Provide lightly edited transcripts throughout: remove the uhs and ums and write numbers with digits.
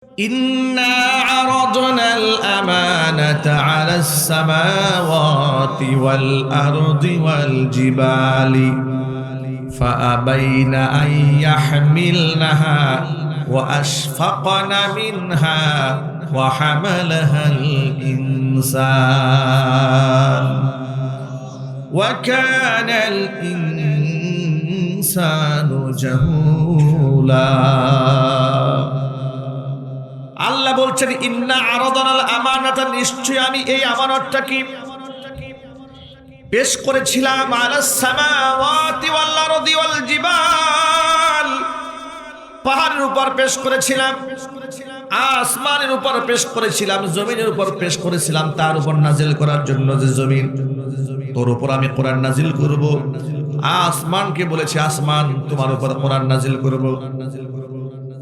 إنا عرضنا الأمانة على السماوات والأرض والجبال فأبين أن يحملنها وأشفقن منها وحملها الإنسان وكان الإنسان جهولا আল্লাহ বলছেন ইন্না আরাদানাল আমানাতা, নিশ্চয় আমি এই আমানতটাকে পেশ করেছিলাম আলাস সামাওয়াতি ওয়াল আরদি ওয়াল জিবাল, পাহাড়ের উপর পেশ করেছিলাম, আসমানের উপর পেশ করেছিলাম, জমিনের উপর পেশ করেছিলাম, তার উপর নাজিল করার জন্য যে জমিন তোর উপর আমি কোরআন নাজিল করব। আসমানকে বলেছি আসমান তোমার উপর কোরআন নাজিল করব।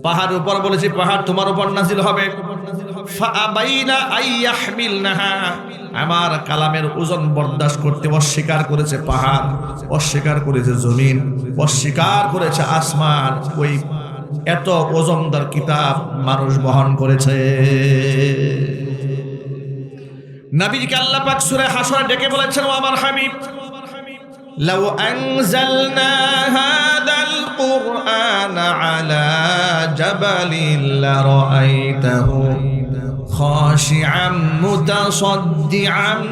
পাহাড়ের উপর বলেছি পাহাড় তোমার উপর নাজিল হবে। ফাআবাইনা আইয়াহমিলনাহা, আমার কালামের ওজন বরদাস্ত করতে অস্বীকার করেছে পাহাড়, অস্বীকার করেছে জমিন, অস্বীকার করেছে আসমান। ওই এত ওজনদার কিতাব মানুষ বহন করেছে। নবীকে আল্লাহ পাক সূরা হাশরে ডেকে বলেছেন, ও আমার হাবিব, লাউ আনজালনা হাযাল কুরআন আলা জাবালিন লারাআইতাহু খাশিআম মুতাসাদ্দিআম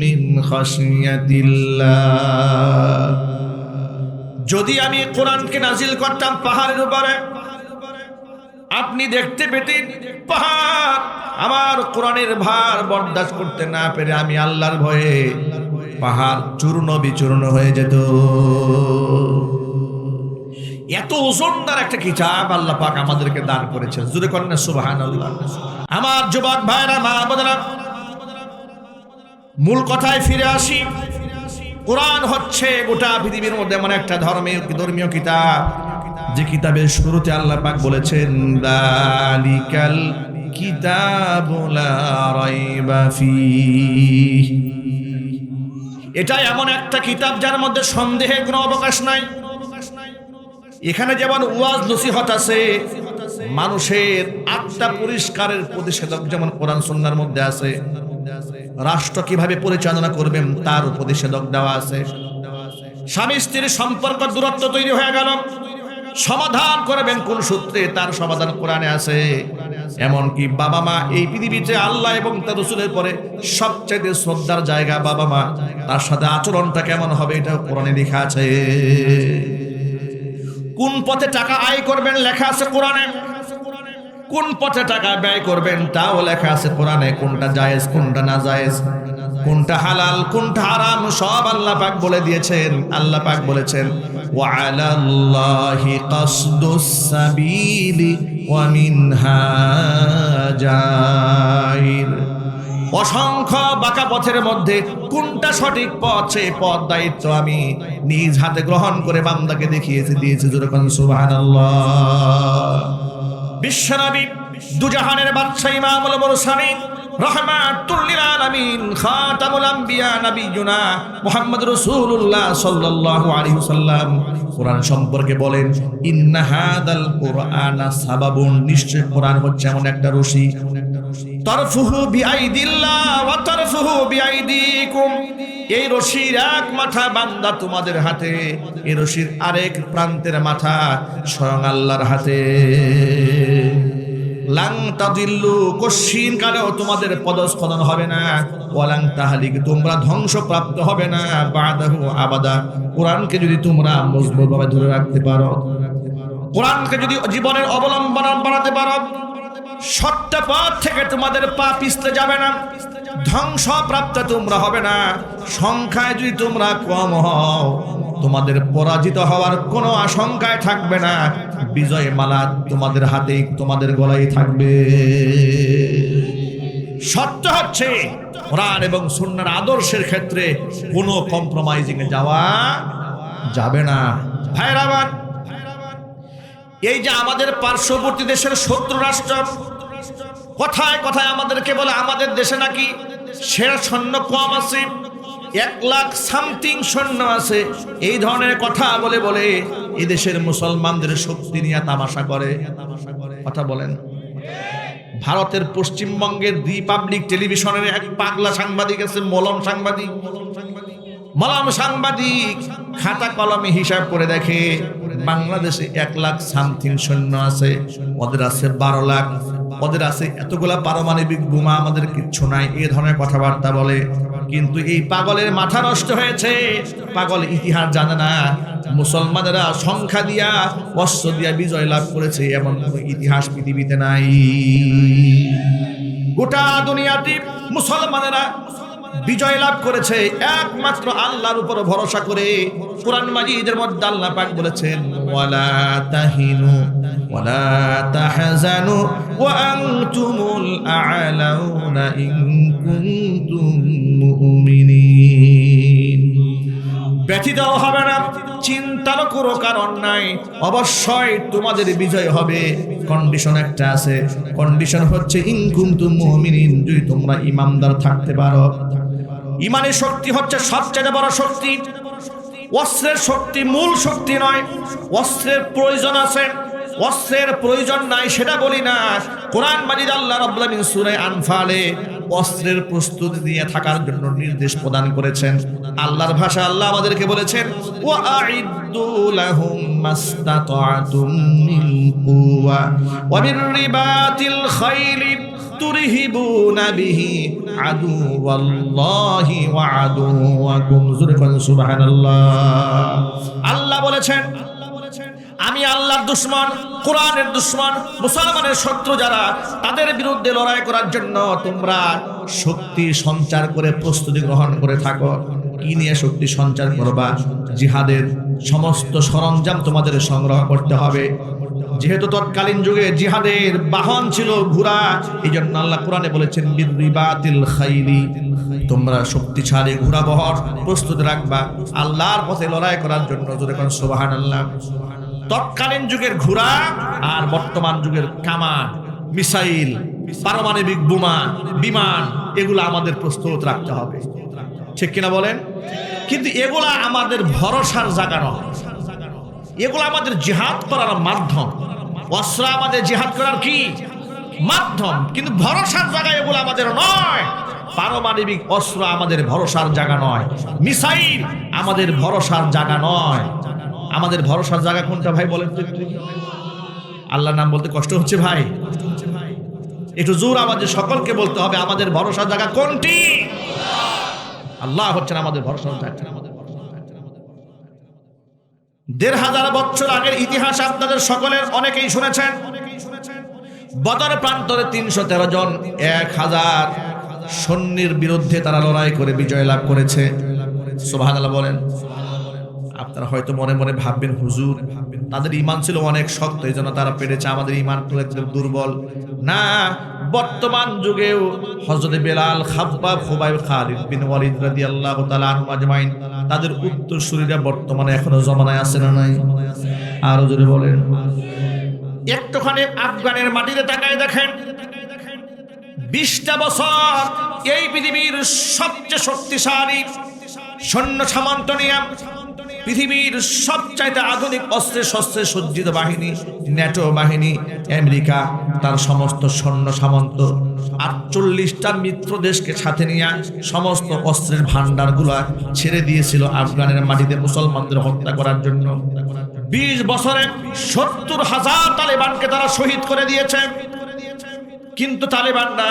মিন খাশিয়াতিল্লাহ। যদি আমি কোরআনকে নাজিল করতাম পাহাড়ের উপরে, আপনি দেখতে পেতেন পাহাড় আমার কোরআনের ভার বরদাস্ত করতে না পেরে আমি আল্লাহর ভয়ে পাহাড় চূর্ণ বিচূর্ণ হয়ে যেত। এত ওজনদার একটা কিতাব আল্লাহ পাক আমাদেরকে দান করেছেন। জোরে করেন সুবহানাল্লাহ। আমার যুবক ভাইরা, মা বোনেরা, মূল কথায় ফিরে আসি। কোরআন হচ্ছে গোটা পৃথিবীর মধ্যে এমন একটা ধর্মীয় কিতাব, যে কিতাবের শুরুতে আল্লাহ পাক বলেছেন যালিকাল কিতাবু লা রাইবা ফীহি। এটা এমন একটা কিতাব যার মধ্যে সন্দেহের কোনো অবকাশ নাই। এখানে যেমন ওয়াজ নসিহত আছে, মানুষের আত্মা পরিষ্কারের প্রতিষেধক যেমন কোরআন সুন্নাহর মধ্যে আছে, রাষ্ট্র কিভাবে পরিচালনা করবেন তার প্রতিষেধক দেওয়া আছে। স্বামী স্ত্রীর সম্পর্ক দূরত্ব তৈরি হয়ে গেল, সমাধান করবেন কোন সূত্রে, তার সমাধান কোরআনে আছে। এমনকি বাবা মা, এই পৃথিবীতে আল্লাহ এবং তার রাসূলের পরে সবচেয়ে শ্রদ্ধার জায়গা বাবা মা, তার সাথে আচরণটা কেমন হবে এটাও কোরআনে লেখা আছে। কোন পথে টাকা আয় করবেন লেখা আছে কোরআনে, কোন পথে টাকা ব্যয় করবেন তাও লেখা আছে কোরআনে। কোনটা জায়েজ কোনটা না জায়েজ, কোনটা হালাল কোনটা হারাম, সব আল্লাহ পাক বলে দিয়েছেন। আল্লাহ পাক বলেছেন ওয়া আলাল্লাহি কাসদুস সাবিলি ওয়া মিনহা জাইর। অসংখ্য বাঁকা পথের মধ্যে কোনটা সঠিক পথ, সেই পথ দায়িত্ব আমি নিজ হাতে গ্রহণ করে বান্দাকে দেখিয়েছি, দিয়েছি। যেরকম সুবহানাল্লাহ। বিশ্বনবী, দুজাহানের বাদশা, ইমামুল মুরসালিন, রাহমাতুল লিল আলামিন, খাতামুল আম্বিয়া, নবিয়ুনা মুহাম্মদ রাসূলুল্লাহ সাল্লাল্লাহু আলাইহি ওয়াসাল্লাম কোরআন সম্পর্কে বলেন ইন্না হাদাল কুরআনা সাবাবুন, নিশ্চয় কোরআন হচ্ছে এমন একটা রশি, তারফুহু বিআইদিল্লাহ ওয়া তারফুহু বিআইদিকুম। এই রশির এক মাথা বান্দা তোমাদের হাতে, এই রশির আরেক প্রান্তের মাথা স্বয়ং আল্লাহর হাতে। লাং তাদিল্লু, কশিন কালেও তোমাদের পদস্খলন হবে না। ওয়ালাং তাহলিক, তোমরা ধ্বংসপ্রাপ্ত হবে না। বাদাহু আবাদা, কোরআনকে যদি তোমরা মজবুতভাবে ধরে রাখতে পারো, কোরআনকে যদি জীবনের অবলম্বন বানাতে পারো, সত্য পথ থেকে তোমাদের পা পিছলে যাবে না, ধ্বংসপ্রাপ্ত তোমরা হবে না। সংখ্যায় যদি তোমরা কম হও, তোমাদের পরাজিত হওয়ার কোনো আশঙ্কায় থাকবে না। বিজয় মালা তোমাদের হাতেই, তোমাদের গলায় থাকবে। সত্য হচ্ছে কোরআন এবং সুন্নাহর আদর্শের ক্ষেত্রে কোনো কম্প্রোমাইজিং এ যাওয়া যাবে না। ভাইরা আমার, এই যে আমাদের পার্শ্ববর্তী দেশের শত্রু রাষ্ট্র কথায় কথায় আমাদেরকে বলে আমাদের দেশে নাকি সেরা সৈন্য কম আছে, 1,00,000 সৈন্য আছে, এই ধরনের কথা বলে বলে এদেশের মুসলমানদের শক্তি নিয়ে তামাশা করে। কথা বলেন। ভারতের পশ্চিমবঙ্গের রিপাবলিক টেলিভিশনের এক পাগলা সাংবাদিক আছে, মলম সাংবাদিক খাতা কলমে হিসাব করে দেখে বাংলাদেশে 1 লাখ সামথিং সৈন্য আছে, ওদের আছে 12 লাখ, ওদের আছে এতগুলা পারমাণবিক বোমা, আমাদের কিচ্ছু নাই, এই ধরনের কথাবার্তা বলে। কিন্তু এই পাগলের মাথা নষ্ট হয়েছে, পাগল ইতিহাস জানে না। মুসলমানেরা সংখ্যা দিয়া অস্ত্র দিয়া বিজয় লাভ করেছে এমন কোন ইতিহাস পৃথিবীতে নাই। গোটা দুনিয়াতে মুসলমানেরা বিজয় লাভ করেছে একমাত্র আল্লাহর উপর ভরসা করে। কুরআন মাজিদের মধ্যে আল্লাহ পাক বলেছেন, ওয়ালা তাহিনু ওয়ালা তাহজানু ওয়া আনতুমুল আ'লাউনা ইন কুনতুম মুমিনিন। ব্যথিত হবে না, চিন্তার কোনো কারণ নাই, অবশ্যই তোমাদের বিজয় হবে। কন্ডিশন একটা আছে, কন্ডিশন হচ্ছে ইন কুনতুম মুমিনিন, যদি তোমরা ঈমানদার থাকতে পারো। ঈমানের শক্তি হচ্ছে সবচেয়ে বড় শক্তি। অস্ত্রের শক্তি মূল শক্তি নয়, অস্ত্রের প্রয়োজন আছে, অস্ত্রের প্রয়োজন নাই সেটা বলি না। কোরআন মাজিদ আল্লাহ রাব্বুল আলামিন সূরা আনফালে অস্ত্রের প্রস্তুতি নিয়ে থাকার জন্য নির্দেশ প্রদান করেছেন। আল্লাহর ভাষা আল্লাহ আমাদেরকে বলেছেন, ওয়া আ'ইদ্দু লাহুম মাসতাতা'তুম মিন কুওয়া ওয়া মির রিবাতিল খাইলি তুরহিবুনা বিহি আদুওয়াল্লাহি ওয়া আদুওয়াকুম। সুবহানাল্লাহ। আল্লাহ বলেছেন, আমি আল্লাহর দুশমন, কোরআনের দুশমন, মুসলমানের শত্রু যারা, তাদের বিরুদ্ধে লড়াই করার জন্য তোমরা শক্তি সঞ্চার করে প্রস্তুতি গ্রহণ করে থাকো। কি নিয়ে শক্তি সঞ্চার করবা? জিহাদের সমস্ত সরঞ্জাম তোমাদের সংগ্রহ করতে হবে। যেহেতু তৎকালীন যুগে জিহাদের বাহন ছিল ঘোড়া, এই জন্য আল্লাহ কোরআনে বলেছেন বিরিবাতিল খাইলি, তোমরা শক্তিশালী ঘোড়া বহর প্রস্তুত রাখবা আল্লাহর পথে লড়াই করার জন্য। সুবহানাল্লাহ। তৎকালীন যুগের ঘোড়া আর বর্তমান যুগের কামান, মিসাইল, পারমাণবিক বোমা, বিমান, এগুলো আমাদের প্রস্তুত রাখতে হবে, ঠিক কিনা বলেন? কিন্তু এগুলা আমাদের ভরসার জায়গা নয়, এগুলো আমাদের জিহাদ করার মাধ্যম। অস্ত্র আমাদের জিহাদ করার কি মাধ্যম, কিন্তু ভরসার জায়গা এগুলো আমাদের নয়। পারমাণবিক অস্ত্র আমাদের ভরসার জায়গা নয়, মিসাইল আমাদের ভরসার জায়গা নয়। আমাদের ভরসার জায়গা কোনটা ভাই বলেন তো? আল্লাহর নাম বলতে কষ্ট হচ্ছে ভাই? একটু জোর আমাদের সকলকে বলতে হবে, আমাদের ভরসার জায়গা কোনটি? আল্লাহ হচ্ছেন আমাদের ভরসার জায়গা। ১৫০০ বছর আগের ইতিহাস আপনাদের সকলের অনেকেই শুনেছেন। বদর প্রান্তরে ৩১৩ জন ১,০০০ সৈন্যের বিরুদ্ধে তারা লড়াই করে বিজয় লাভ করেছে। সুবহানাল্লাহ বলেন। আপনারা হয়তো মনে মনে ভাববেন, হুজুর তাদের ঈমান ছিল অনেক শক্ত, এই জন্য তারা পেরেছে, আমাদের ঈমান তো একদম দুর্বল। না, বর্তমান যুগেও হযরত বেলাল, খাব্বাব, খুবাইব, খালিদ বিন ওয়ালিদ রাদিয়াল্লাহু তাআলা আনহুম আজমাইন, তাদের উত্তরসূরিরা বর্তমানে এখনো জমানায় আছে না নাই? আরো জোরে বলেন। একটুখানি আফগানের মাটিতে তাকায় দেখেন, 20টা বছর এই পৃথিবীর সবচেয়ে শক্তিশালী সৈন্য সামন্ত নিয়ে পৃথিবীর সবচাইতে আধুনিক অস্ত্রে শস্ত্রে সজ্জিত বাহিনী, ন্যাটো বাহিনী, আমেরিকা তার সমস্ত সৈন্য সামন্ত 48টা মিত্র দেশকে সাথে নিয়ে সমস্ত অস্ত্রের ভান্ডারগুলো ছেড়ে দিয়েছিল আফগানের মাটিতে মুসলমানদের হত্যা করার জন্য। 20 বছরে 70,000 তালেবানকে তারা শহীদ করে দিয়েছে। কিন্তু তালেবানরা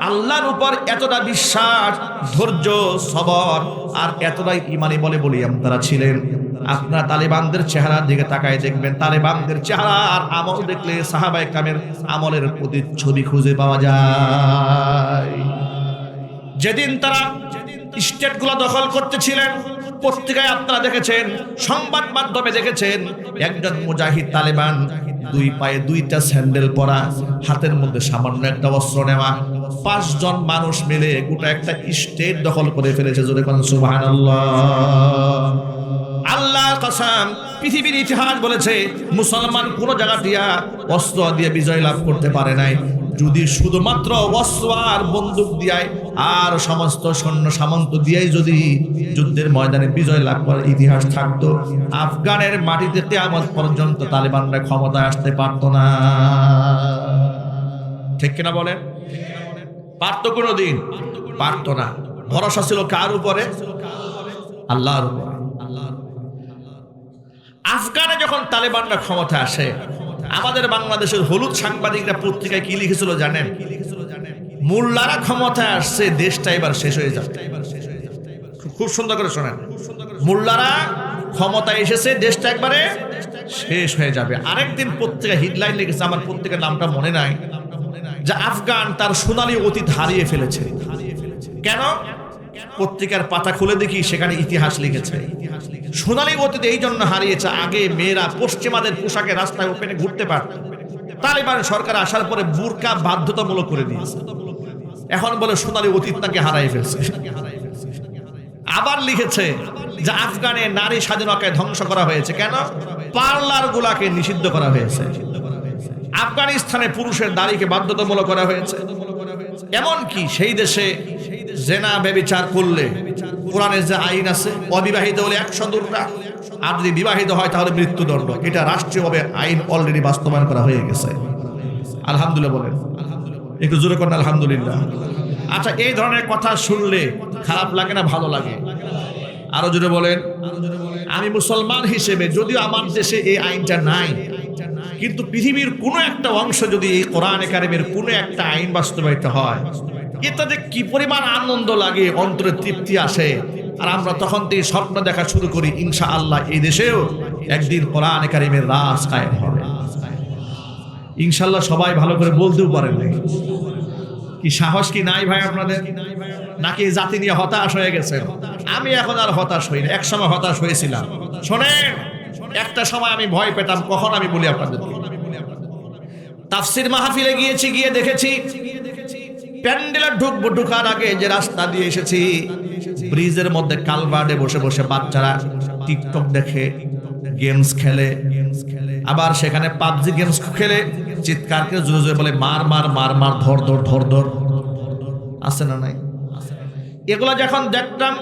আল্লাহর উপর এতটা বিশ্বাস, ধৈর্য, সবর আর এতটাই ঈমানি বলে তারা ছিলেন। আপনারা তালেবানদের চেহারার দিকে তাকায় দেখবেন, তালেবানদের চেহারা আর আমল দেখলে সাহাবায়ে কেরামের আমলের প্রতিচ্ছবি খুঁজে পাওয়া যায়। যেদিন তারা স্টেটগুলো দখল করতেছিলেন, পত্রিকায় আপনারা দেখেছেন, সংবাদ মাধ্যমে দেখেছেন, একজন মুজাহিদ তালেবান 2 পায়ে 2টা স্যান্ডেল পরা, হাতের মধ্যে সামান্য একটা অস্ত্র নেওয়া, 5 জন মানুষ মিলে গোটা একটা স্টেট দখল করে ফেলেছে। জোরে বলেন সুবহানাল্লাহ। আল্লাহর কসম, পৃথিবীর ইতিহাস বলেছে মুসলমান কোন জায়গা দিয়া অস্ত্র দিয়ে বিজয় লাভ করতে পারে নাই। যদি শুধুমাত্র অস্ত্র আর বন্দুক দিয়ে আর সমস্ত সৈন্য সামন্ত দিয়েই যদি যুদ্ধের ময়দানে বিজয় লাভ করার ইতিহাস থাকতো, আফগানের মাটিতে কিয়ামত পর্যন্ত তালেবানরা ক্ষমতায় আসতে পারতো না। ঠিক কিনা বলেন? পারতো কোনোদিন? পারতো না। ভরসা ছিল কার উপরে? আল্লাহর উপরে। আফগানে যখন তালেবানরা ক্ষমতা আসে, আমাদের বাংলাদেশের হলুদ সাংবাদিকরা পত্রিকায় কি লিখেছিল জানেন? মোল্লারা ক্ষমতায় আসছে, দেশটা এবার শেষ হয়ে যাবে। খুব সুন্দর করে শোনেন, মোল্লারা ক্ষমতায় এসেছে, দেশটা একবারে শেষ হয়ে যাবে। আরেকদিন পত্রিকা হেডলাইন লিখেছে, আমার পত্রিকার নামটা মনে নাই, যে আফগান তার সোনালী অতীত হারিয়ে ফেলেছে। কেন? পত্রিকার পাতা খুলে দেখি সেখানে ইতিহাস লিখেছে। সোনালী অতীত এই জন্য হারিয়েছে, আগে মেয়েরা পশ্চিমাদের পোশাকে রাস্তায় ওপেনে ঘুরতে পারত, তালিবান সরকার আসার পরে বুরকা বাধ্যতামূলক করে দিয়েছে। এখন বলে সোনালী অতীত নাকি হারাই ফেলছে। আবার লিখেছে যে আফগানে নারী স্বাধীনতাকে ধ্বংস করা হয়েছে। কেন? পার্লার গুলাকে নিষিদ্ধ করা হয়েছে। আফগানিস্তানে পুরুষের নারীকে বাধ্যতামূলক করা হয়েছে। এমনকি সেই দেশে জেনা ব্যভিচার করলে কোরআনের যে আইন আছে, অবিবাহিত হলে 100 দুর্রা, আর যদি বিবাহিত হয় তাহলে মৃত্যুদণ্ড। এটা রাষ্ট্রীয়ভাবে আইন অলরেডি বাস্তবায়ন করা হয়ে গেছে। আলহামদুলিল্লাহ বলেন, একটু জোরে করেন আলহামদুলিল্লাহ। আচ্ছা, এই ধরনের কথা শুনলে খারাপ লাগে না ভালো লাগে? আরো জোরে বলেন। আমি মুসলমান হিসেবে যদিও আমার দেশে এই আইনটা নাই, কিন্তু পৃথিবীর কোনো একটা অংশ যদি এই কোরআনে কারিমের কোনো একটা আইন বাস্তবায়িত হয়, এটাতে কি পরিমাণ আনন্দ লাগে, অন্তরে তৃপ্তি আসে। আর আমরা তখন থেকে স্বপ্ন দেখা শুরু করি, ইনশাআল্লাহ এই দেশেও একদিন কোরআনে কারিমের রাজ কায়েম হবে। ইনশাআল্লাহ সবাই ভালো করে বলতেও পারেন না। কি সাহস কি নাই ভাই আপনাদের? নাকি জাতি নিয়ে হতাশ হয়ে গেছেন? আমি এখন আর হতাশ হই না, একসময় হতাশ হয়েছিলাম। শোনেন, একটা সময় আমি ভয় পেতাম। কখন? আমি বলি আপনাদেরকে, তাফসীর মাহফিলে গিয়েছি, গিয়ে দেখেছি প্যান্ডেলে ঢুকবো, ঢুকার আগে যে রাস্তা দিয়ে এসেছি, ব্রিজের মধ্যে কালভার্টে বসে বসে বাচ্চারা টিকটক দেখে, গেমস খেলে, আবার সেখানে পাবজি গেমস খেলে চিৎকার করে জোরে জোরে বলে মার মার মার মার, ধর ধর ধর ধর। আছে না নাই? এগুলো যখন দেখতাম,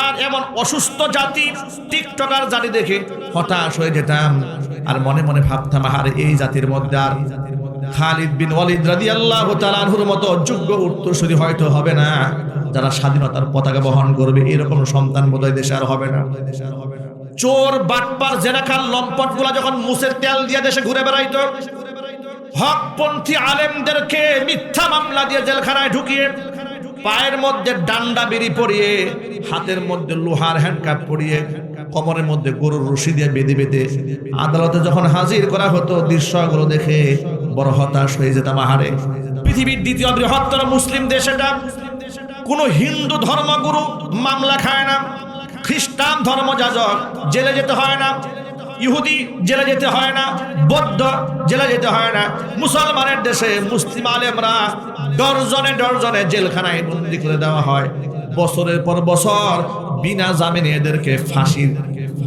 আর এমন অসুস্থ জাতি, টিকটকার জাতি দেখে হতাশ হয়ে যেতাম। আর মনে মনে ভাবতাম, আর এই জাতির মধ্যে আর খালিদ বিন ওয়ালিদ রাদিয়াল্লাহু তাআলা আনহুর মতো যোগ্য উত্তরসূরি হয়তো হবে না, যারা স্বাধীনতার পতাকা বহন করবে। এরকম সন্তান বোধহয় দেশে আর হবে না। চোর, বাটপার, জেনাকার, লম্পট গুলা যখন মুসের তেল দিয়ে দেশে ঘুরে বেড়াইতো, হকপন্থী আলেমদেরকে মিথ্যা মামলা দিয়ে জেলখানায় ঢুকিয়ে, পায়ের মধ্যে ডান্ডা বিড়ি পরিয়ে, হাতের মধ্যে লোহার হ্যান্ডকাপ পরিয়ে, কোমরের মধ্যে গরুর রশি দিয়ে বেঁধে বেঁধে আদালতে যখন হাজির করা হতো, দৃশ্যগুলো দেখে বড় হতাশ হয়ে যেতাম। আহারে, পৃথিবীর দ্বিতীয় বৃহত্তর মুসলিম দেশ এটা, কোন হিন্দু ধর্মগুরু মামলা খায় না, খ্রিস্টান ধর্মযাজক জেলে যেতে হয় না, ইহুদি জেলে যেতে হয় না, বৌদ্ধ জেলে যেতে হয় না। মুসলমানের দেশে মুসলিম আলেমরা ডজনে ডজনে জেলখানায় বন্দী করে দেওয়া হয়। বছরের পর বছর বিনা জামিনে এদেরকে ফাঁসির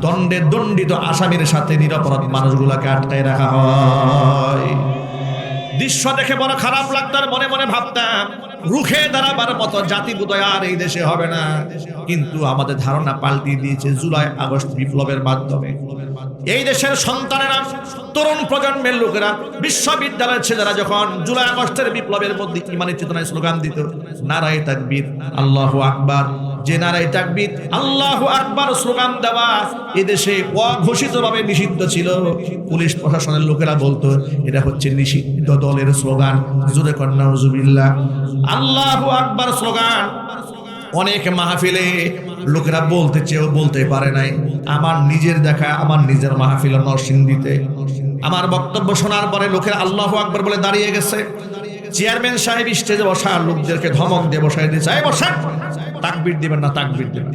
দণ্ডে দণ্ডিত আসামির সাথে নিরপরাধ মানুষগুলাকে আটকায় রাখা হয়। দৃশ্য দেখে বড় খারাপ লাগতো। মনে মনে ভাবতাম, রুখে দাঁড়াবার মতো জাতি বোধহয় আর এই দেশে হবে না। কিন্তু আমাদের ধারণা পাল্টিয়ে দিয়েছে জুলাই আগস্ট বিপ্লবের মাধ্যমে। এই দেশের সন্তানেরা, তরুণ প্রজন্মের লোকেরা, বিশ্ববিদ্যালয়ের ছেলেরা যখন জুলাই আগস্টের বিপ্লবের মধ্যে ইমানি চেতনায় স্লোগান দিত, নারায়ে তাকবীর, আল্লাহু আকবার, যে নারায়ে তাকবীর, আল্লাহু আকবার স্লোগান দেওয়া এদেশে অঘোষিতভাবে নিষিদ্ধ ছিল। পুলিশ প্রশাসনের লোকেরা বলতো এটা হচ্ছে নিষিদ্ধ দলের স্লোগান। জোরে কর নাউজুবিল্লাহ। আল্লাহু আকবার স্লোগান অনেক মাহফিলে লোকেরা বলতে চেয়েও বলতে পারে নাই। আমার নিজের দেখা, আমার নিজের মাহফিল নরসিংদীতে, আমার বক্তব্য শোনার পরে লোকেরা আল্লাহু আকবার বলে দাঁড়িয়ে গেছে। চেয়ারম্যান সাহেব স্টেজে বসা লোকদেরকে ধমক দিয়ে বসাই দিয়েছে, এই বসেন, তাকবীর দিবেন না, তাকবীর দিবেন।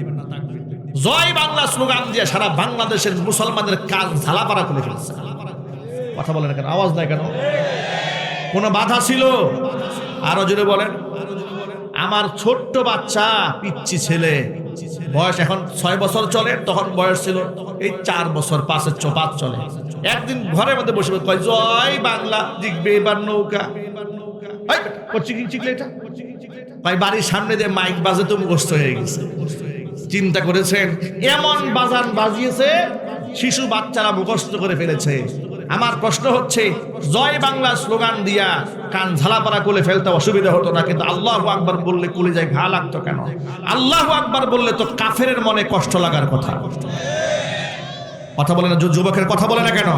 জয় বাংলা স্লোগান দিয়ে সারা বাংলাদেশের মুসলমানদের কাজ ঝালাপাড়া করে ফেলছে। কথা বলেন কেন? আওয়াজ নাই কেন? কোন বাধা ছিল? আরো জোরে বলেন। আমার ছোট্ট বাচ্চা, পিচ্চি ছেলে, বয়স এখন 6 বছর চলে, তখন বয়স ছিল এই 4 বছর, 5 চলে। একদিন ঘরের মধ্যে বসে কয় জয় বাংলা, জিগবে এবার নৌকা। ভাই বাড়ির সামনে দিয়ে মাইক বাজে তো মুখস্থ হয়ে গেছে। চিন্তা করেছেন, এমন বাজান বাজিয়েছে শিশু বাচ্চারা মুখস্থ করে ফেলেছে। আমার প্রশ্ন হচ্ছে, জয় বাংলা স্লোগান দিয়া কান ঝালাপাড়া করে ফেলতে অসুবিধা হতো না, কিন্তু আল্লাহু আকবার বললে কলিজায় ঘা লাগতো কেন? আল্লাহু আকবার বললে তো কাফেরের মনে কষ্ট লাগার কথা। কথা বলে না, যুবকের কথা বলে না কেন?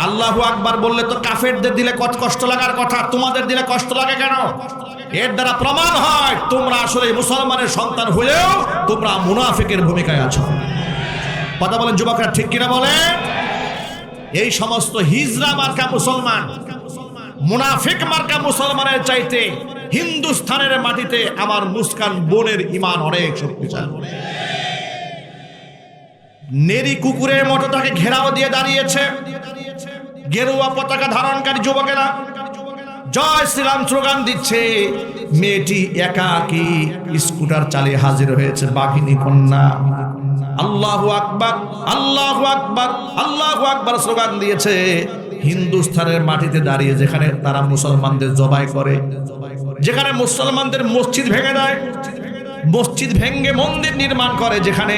আল্লাহু আকবার বললে তো কাফেরদের দিলে কষ্ট লাগার কথা, তোমাদের দিলে কষ্ট লাগে কেন? এর দ্বারা প্রমাণ হয় তোমরা আসলে মুসলমানের সন্তান হয়েও তোমরা মুনাফিকের ভূমিকায় আছো। কথা বলেন যুবকরা, ঠিক কিনা বলেন? এই সমস্ত হিজরা মার্কা মুসলমান, মুনাফিক মার্কা মুসলমানের চাইতে হিন্দুস্তানের মাটিতে আমার মুস্কান বোনের ঈমান অনেক শক্তিশালী। নেরি কুকুরের মতো তাকে ঘেরাও দিয়ে দাঁড়িয়েছে গেরুয়া পতাকা ধারণকারী যুবকেরা, জয় শ্রীরাম স্লোগান দিচ্ছে। মেয়েটি একাকী স্কুটার চালিয়ে হাজির হয়েছে, বাঘিনী কন্যা। আল্লাহু আকবার, আল্লাহু আকবার, আল্লাহু আকবার স্লোগান দিয়েছে। হিন্দুস্তানের মাটিতে দাঁড়িয়ে যেখানে তারা মুসলমানদের জবাই করে, যেখানে মুসলমানদের মসজিদ ভেঙে দেয়, মসজিদ ভেঙে মন্দির নির্মাণ করে, যেখানে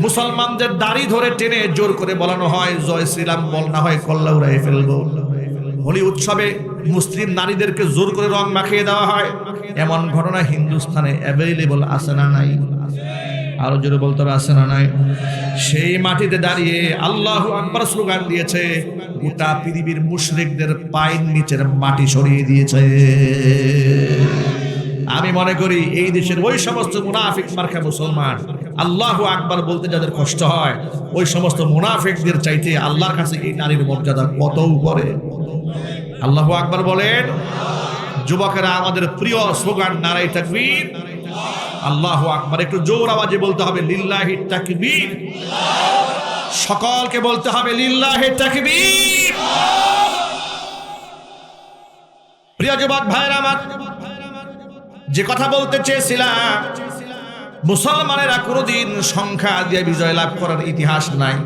মুসলমানদের দাড়ি ধরে টেনে জোর করে বলানো হয় জয় শ্রীরাম, বল না হয় কল্লা উড়াই ফেলবো। হোলি উৎসবে মুসলিম নারীদেরকে জোর করে রং মাখিয়ে দেওয়া হয়। এমন ঘটনা হিন্দুস্তানে অ্যাভেলেবল আছে না নাই? আরো জোরে বলতে হবে, আছে না নাই? সেই মাটিতে দাঁড়িয়ে আল্লাহু আকবার স্লোগান দিয়েছে, গোটা পৃথিবীর মুশরিকদের পায়ের নিচের মাটি সরিয়ে দিয়েছে। আমি মনে করি এই দেশের ওই সমস্ত মুনাফিক মার্কা মুসলমান আল্লাহু আকবার বলতে যাদের কষ্ট হয়, ওই সমস্ত মুনাফিকদের চাইতে আল্লাহর কাছে এই নারীর মর্যাদা কত উপরে। আল্লাহু আকবার বলেন। যুবকেরা, আমাদের প্রিয় স্লোগান নারায়ে তাকবীর, আল্লাহু আকবার। একটু জোর আওয়াজে বলতে হবে লিল্লাহি তাকবীর। সকলকে বলতে হবে লিল্লাহি তাকবীর। প্রিয় যুবক ভাইরা আমার, যে কথা বলতে চেয়েছিলাম, মুসলমানেরা কোনোদিন সংখ্যা দিয়ে বিজয় লাভ করার ইতিহাস নাই।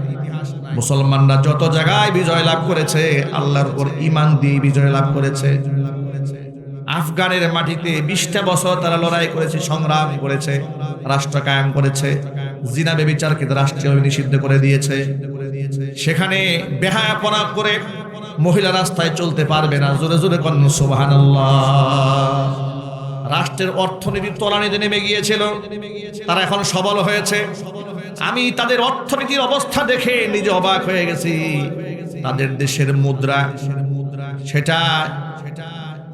মুসলমানরা যত জায়গায় বিজয় লাভ করেছে আল্লাহর উপর ঈমান দিয়ে বিজয় লাভ করেছে। আফগানের মাটিতে 20টা বছর তারা লড়াই করেছে, সংগ্রাম করেছে, রাষ্ট্র কায়েম করেছে। জিনা ব্যভিচারকে রাষ্ট্রীয়ভাবে নিষিদ্ধ করে দিয়েছে। সেখানে বেহায়াপনা করে মহিলা রাস্তায় চলতে পারবে না। জোরে জোরে বলেন সুবহানাল্লাহ। রাষ্ট্রের অর্থনীতি তলানিতে নেমে গিয়েছিল, তারা এখন সবল হয়েছে। আমি তাদের অর্থনীতির অবস্থা দেখে নিজে অবাক হয়ে গেছি। তাদের দেশের মুদ্রা, সেটা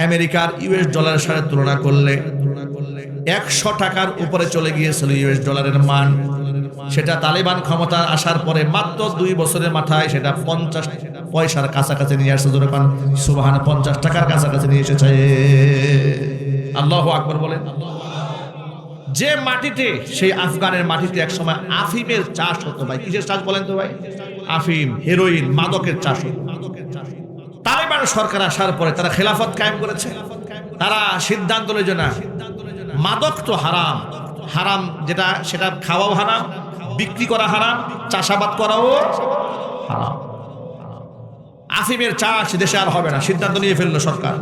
আমেরিকার ইউএস ডলারের সাথে তুলনা করলে 100 টাকার উপরে চলে গিয়েছিল ইউএস ডলারের মান। সেটা তালিবান ক্ষমতা আসার পরে মাত্র 2 বছরের মাথায় সেটা 50 পয়সার কাছাকাছি নিয়ে আসছে। যখন সুবহানাল্লাহ, 50 টাকার কাছাকাছি নিয়ে এসেছে। আল্লাহু আকবার বলেন। যে মাটিতে, সেই আফগানের মাটিতে এক সময় আফিমের চাষ হতো। ভাই কিসের চাষ বলেন তো ভাই? আফিম, হেরোইন, মাদকের চাষ হতো। তালিবান সরকার আসার পরে তারা খেলাফত কায়েম করেছে। তারা সিদ্ধান্ত নিল যে না, মাদক তো হারাম, হারাম যেটা সেটা খাওয়াও হারাম, বিক্রি করা হারাম, চাষাবাদ করাও হারাম। আফিমের চাষ দেশে আর হবে না, সিদ্ধান্ত নিয়ে ফেললো সরকার।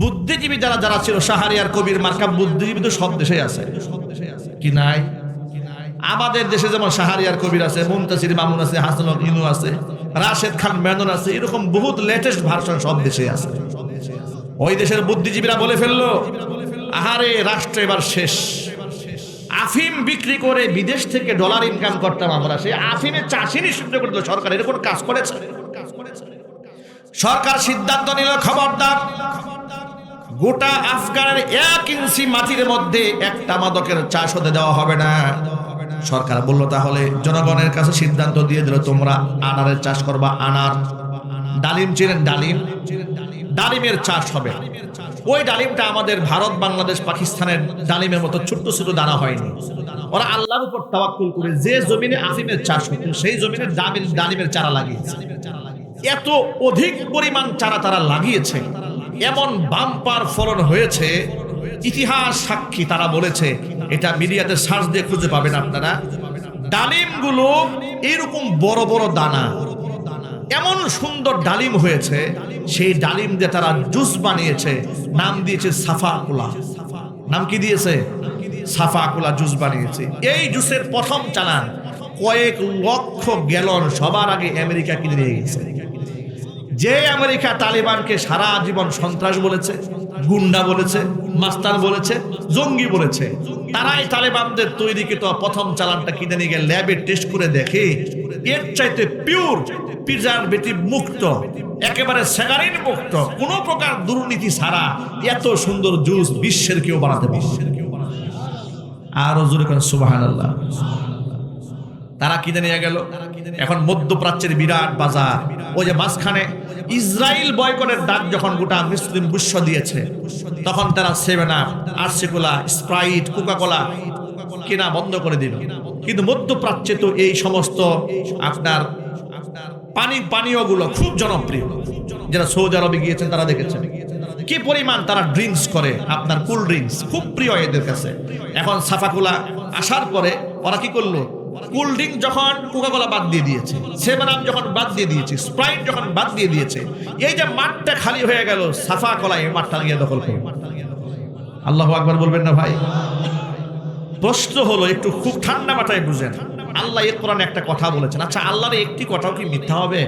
বুদ্ধিজীবী যারা যারা ছিল, শাহরিয়ার কবির মার্কা বুদ্ধিজীবী তো সব দেশে আছে, কি নাই? আমাদের দেশে যেমন শাহরিয়ার কবির আছে, মুনতাসির মামুন আছে, হাসান ইনু আছে, রাশেদ খান মেনন আছে, এরকম বহুত লেটেস্ট ভার্সন সব দেশে আছে। ওই দেশের বুদ্ধিজীবীরা বলে ফেললো, আহারে রাষ্ট্র এবার শেষ। আফিম বিক্রি করে বিদেশ থেকে ডলার ইনকাম করতাম আমরা, সেই আফিমের চাষি নিষিদ্ধ করে দিল সরকার। এরকম কাজ করেছে সরকার। সিদ্ধান্ত নিল, খবরদার, গোটা আফগানের 1 ইঞ্চি মাটির মধ্যে একটা মাদকের চাষ হতে দেওয়া হবে না। সরকার বলল তাহলে জনগণের কাছে সিদ্ধান্ত দিয়ে দিল, তোমরা আনারের চাষ করবা। আনার, ডালিম চিনেন? ডালিম, ডালিমের চাষ হবে। ওই ডালিমটা আমাদের ভারত, বাংলাদেশ, পাকিস্তানের ডালিমের মতো ছোট্ট ছোট দানা হয়নি। ওরা আল্লাহর উপর তাওয়াক্কুল করে যে জমিনে আফিমের চাষ হতো সেই জমিনে ডালিমের চারা লাগিয়েছে। এত অধিক পরিমাণ চারা তারা লাগিয়েছে, এমন বাম্পার ফলন হয়েছে, ইতিহাস সাক্ষী। তারা বলেছে, এটা মিডিয়াতে সার্চ দিয়ে খুঁজে পাবেন আপনারা, ডালিমগুলো এরকম বড় বড় দানা, এমন সুন্দর ডালিম হয়েছে, সেই ডালিম দিয়ে তারা জুস বানিয়েছে, নাম দিয়েছে সাফাকুলা। নাম কি দিয়েছে? সাফাকুলা জুস বানিয়েছে। এই জুসের প্রথম চালান কয়েক লক্ষ গ্যালন সবার আগে আমেরিকা কিনে নিয়ে গেছে। যে আমেরিকা তালিবানকে সারা জীবন সন্ত্রাস বলেছে, গুন্ডা বলেছে, মাস্তান বলেছে, জঙ্গি বলেছে, তারাই তালেবানদের তৈরিকৃত প্রথম চালানটা কিনে নিয়ে গিয়ে ল্যাবে টেস্ট করে দেখে এর চাইতে পিওর, প্রিজারভেটিভ মুক্ত, একেবারে স্যাগারিন মুক্ত, কোনো প্রকার দুর্নীতি ছাড়া এত সুন্দর জুস বিশ্বের কেউ বানাতে পারে। আরো জোরে করেন সুবহানাল্লাহ। তারা কিনে নিয়ে গেল। এখন মধ্যপ্রাচ্যের বিরাট বাজার, ওই যে মাঝখানে ইসরায়েল বয়কটের ডাক যখন গোটা মুসলিম বিশ্ব দিয়েছে, তখন তারা 7 আপ, আরসিকোলা, স্প্রাইট, কোকাকোলা কেনা বন্ধ করে দিল। কিন্তু মধ্যপ্রাচ্যে তো এই সমস্ত আপনার পানীয়গুলো খুব জনপ্রিয়। যারা সৌদি আরবে গিয়েছেন তারা দেখেছেন কি পরিমাণ তারা ড্রিঙ্কস করে, আপনার কুল ড্রিঙ্কস খুব প্রিয় এদের কাছে। এখন সাফাকুলা আসার পরে ওরা কি করলো, কুল ড্রিঙ্ক যখন কোকাকোলা বাদ দিয়ে দিয়েছে, 7 আপ যখন বাদ দিয়ে দিয়েছে, স্প্রাইট যখন বাদ দিয়ে দিয়েছে, এই যে মাঠটা খালি হয়ে গেল, সাফাকুলা এই মাঠটা গিয়ে দখল করে। আল্লাহু আকবার বলবেন না ভাই? প্রশ্ন হলো, একটু খুব ঠান্ডা মাথায় বুঝেন, আল্লাহ এর কোরআনে একটা কথা বলেছেন। আচ্ছা, আল্লাহর একটি কথাও কি মিথ্যা হবে?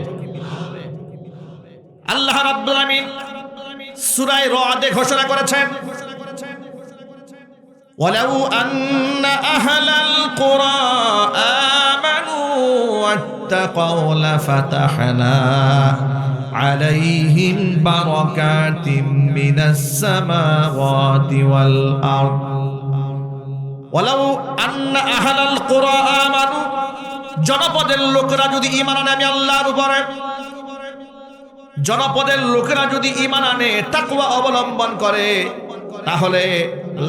আল্লাহ রাব্বুল আমিন সূরা রা'দে ঘোষণা করেছেন, ওয়ালাউ আন্না আহলাল কুরা আমানু ওয়াত্তাকাউ লাফাতাহনা আলাইহিম বারাকাতিম মিনাস সামাওয়াতি ওয়াল আরদ। ওয়ালাউ আন্না আহলাল কুরা আমানু, জনপদের লোকেরা যদি ঈমান আনে আমি আল্লাহর উপরে, জনপদের লোকেরা যদি ঈমান আনে, তাকওয়া অবলম্বন করে, তাহলে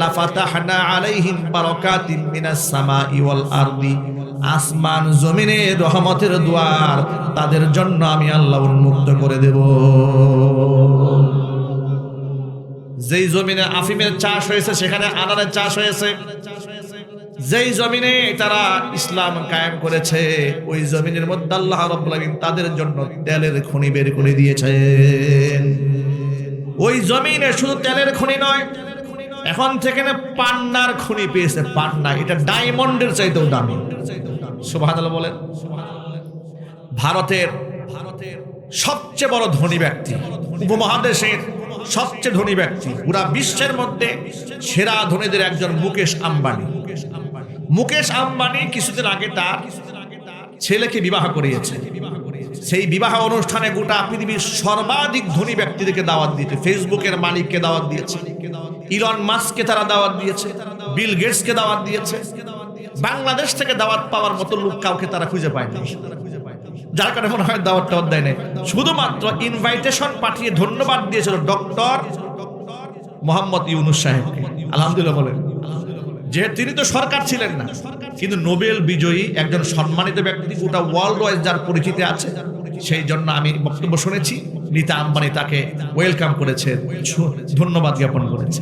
লাফাতাহনা আলাইহিম বারাকাতিম মিনাস সামাই ওয়াল আরদি, আসমান জমিনে রহমতের দুয়ার তাদের জন্য আমি আল্লাহ উন্মুক্ত করে দেব। যেই জমিনে আফিমের চাষ হয়েছে সেখানে আনারের চাষ হয়েছে, যেই জমিনে তারা ইসলাম কায়েম করেছে ওই জমিনের মধ্যে আল্লাহ রাব্বুল আমিন তাদের জন্য তেলের খনি বের করে দিয়েছেন। ওই জমিনে শুধু তেলের খনি নয়, এখন থেকে না পান্নার খনি পেয়েছে। পান্না এটা ডায়মন্ডের চাইতেও দামি। সুবহানাল্লাহ বলেন। ভারতের সবচেয়ে বড় ধনী ব্যক্তি, উপমহাদেশের সবচেয়ে ধনী ব্যক্তি, পুরা বিশ্বের মধ্যে সেরা ধনীদের একজন মুকেশ আম্বানি। মুকেশ আম্বানি কিছুদিন আগে তার ছেলেকে বিবাহ করিয়েছে। সেই বিবাহ অনুষ্ঠানে গোটা পৃথিবীর সর্বাধিক ধনী ব্যক্তিদেরকে দাওয়াত দিয়েছে। ফেসবুকের মালিককে দাওয়াত দিয়েছে, ইলন মাস্ককে তারা দাওয়াত দিয়েছে, বিল গেটসকে দাওয়াত দিয়েছে। বাংলাদেশ থেকে দাওয়াত পাওয়ার মতো লোক কাউকে তারা খুঁজে পায়নি, যার কারণে মনে হয় দাওয়াতটা দেয় নাই। শুধুমাত্র ইনভাইটেশন পাঠিয়ে ধন্যবাদ দিয়েছিল ডক্টর মোহাম্মদ ইউনূস সাহেবকে। আলহামদুলিল্লাহ বলেন। যে তিনি তো সরকার ছিলেন না, কিন্তু নোবেল বিজয়ী একজন সম্মানিত ব্যক্তি, গোটা ওয়ার্ল্ড ওয়াইজ যার পরিচিতি আছে, সেই জন্য আমি বক্তব্য শুনেছি, নীতা আম্বানি তাকে ওয়েলকাম করেছে, ধন্যবাদ জ্ঞাপন করেছে।